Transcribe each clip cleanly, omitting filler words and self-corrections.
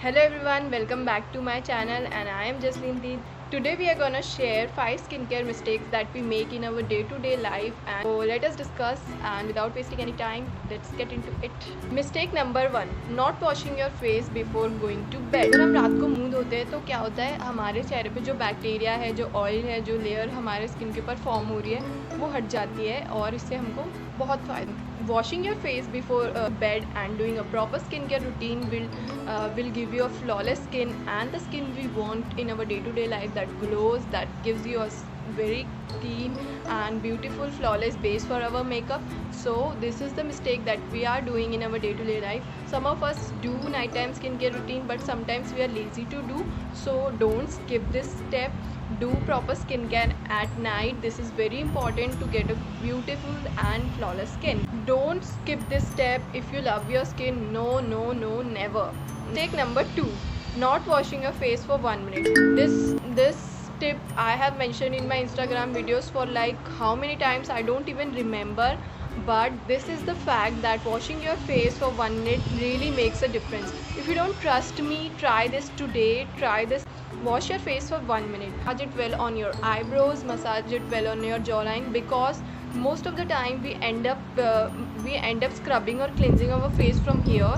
Hello everyone, welcome back to my channel and I am Jasleen Deed. Today we are gonna share 5 skincare mistakes that we make in our day-to-day life, and so let us discuss, and without wasting any time, let's get into it. Mistake number 1, not washing your face before going to bed. जब हम रात को मुंह धोते हैं तो क्या होता है, हमारे चेहरे पे जो बैक्टीरिया है, जो ऑयल है, जो लेयर हमारे स्किन के ऊपर फॉर्म हो रही है वो हट जाती है और इससे हमको बहुत फ़ायदा. Washing your face before bed and doing a proper skincare routine will give you a flawless skin and the skin we want in our day-to-day life, that glows, that gives you a very clean and beautiful flawless base for our makeup. So this is the mistake that we are doing in our day-to-day life. Some of us do nighttime skincare routine, but sometimes we are lazy to do, so don't skip this step. Do proper skincare at night. This is very important to get a beautiful and flawless skin. Don't skip this step if you love your skin. No, never. Mistake number 2, not washing your face for 1 minute. This tip I have mentioned in my Instagram videos for like how many times I don't even remember, but this is the fact that washing your face for 1 minute really makes a difference. If you don't trust me, try this today. Try this. Wash your face for 1 minute. Massage it well on your eyebrows, massage it well on your jawline, because most of the time we end up scrubbing or cleansing our face from here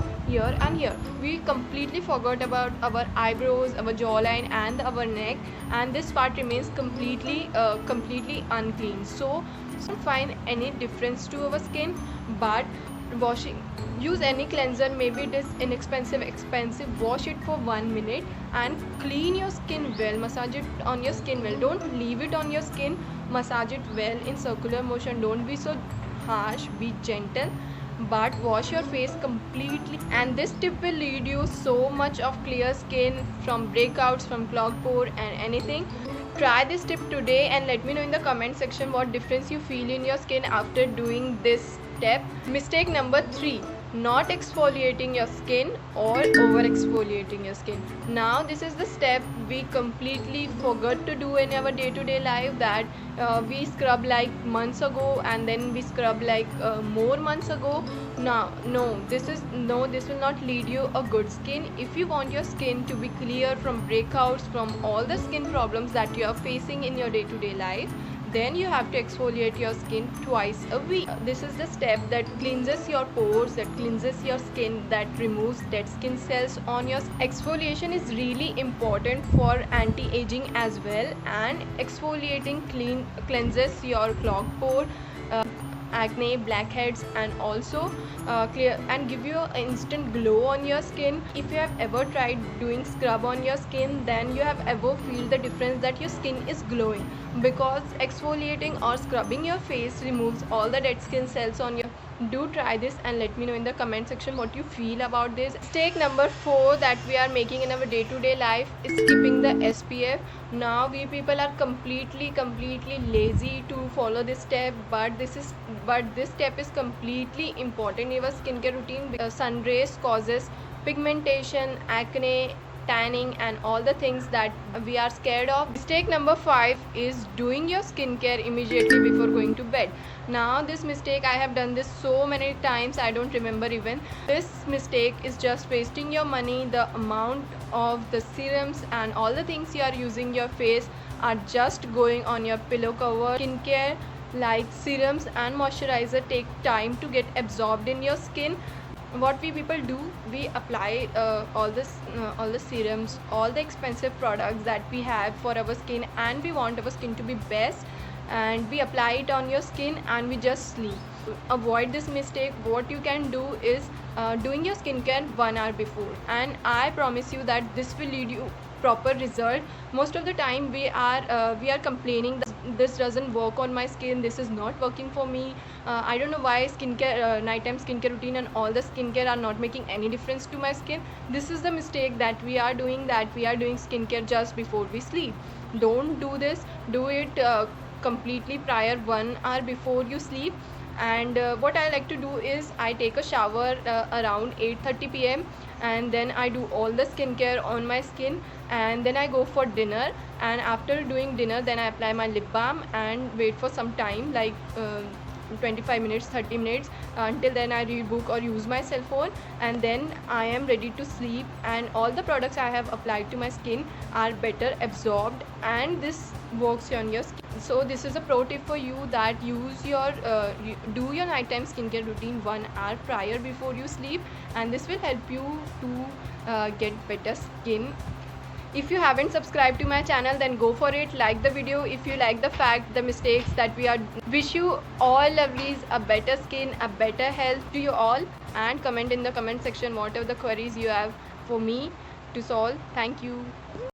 and here. We completely forgot about our eyebrows, our jawline and our neck, and this part remains completely unclean. So don't find any difference to our skin, but use any cleanser, maybe it is expensive. Wash it for 1 minute and clean your skin well. Massage it on your skin well. Don't leave it on your skin. Massage it well in circular motion. Don't be so harsh, be gentle, but wash your face completely. And this tip will lead you so much of clear skin, from breakouts, from clogged pore and anything. Try this tip today and let me know in the comment section what difference you feel in your skin after doing this step. Mistake number 3, not exfoliating your skin or over exfoliating your skin. Now this is the step we completely forgot to do in our day-to-day life, that we scrub like months ago and then we scrub like more months ago. Now this will not lead you a good skin. If you want your skin to be clear from breakouts, from all the skin problems that you are facing in your day-to-day life, then you have to exfoliate your skin twice a week. This is the step that cleanses your pores, that cleanses your skin, that removes dead skin cells on your skin. Exfoliation is really important for anti-aging as well, and exfoliating cleanses your clogged pore, acne, blackheads, and also clear and give you an instant glow on your skin. If you have ever tried doing scrub on your skin, then you have ever feel the difference that your skin is glowing, because exfoliating or scrubbing your face removes all the dead skin cells on your. Do try this and let me know in the comment section what you feel about this. Mistake number 4 that we are making in our day-to-day life is skipping the SPF. Now we people are completely lazy to follow this step, but this step is completely important in our skincare routine. Sun rays causes pigmentation, acne, tanning, and all the things that we are scared of. Mistake number 5 is doing your skincare immediately before going to bed. Now this mistake, I have done this so many times I don't remember even. This mistake is just wasting your money. The amount of the serums and all the things you are using your face are just going on your pillow cover. Skincare like serums and moisturizer take time to get absorbed in your skin. What we people do, we apply all the serums, all the expensive products that we have for our skin, and we want our skin to be best, and we apply it on your skin and we just sleep. Avoid this mistake. What you can do is doing your skincare 1 hour before, and I promise you that this will lead you proper result. Most of the time we are complaining that this doesn't work on my skin, this is not working for me. I don't know why nighttime skincare routine and all the skincare are not making any difference to my skin. This is the mistake that we are doing, that we are doing skincare just before we sleep. Don't do this. Do it completely prior 1 hour before you sleep. And what I like to do is I take a shower around 8:30 p.m. and then I do all the skincare on my skin, and then I go for dinner. And after doing dinner, then I apply my lip balm and wait for some time, like 25 minutes, 30 minutes. Until then I read book or use my cell phone, and then I am ready to sleep, and all the products I have applied to my skin are better absorbed, and this works on your skin. So this is a pro tip for you, that use your do your nighttime skincare routine 1 hour prior before you sleep, and this will help you to get better skin. If you haven't subscribed to my channel, then go for it. Like the video if you like the fact, the mistakes that we are. Wish you all lovelies a better skin, a better health to you all, and comment in the comment section whatever the queries you have for me to solve. Thank you.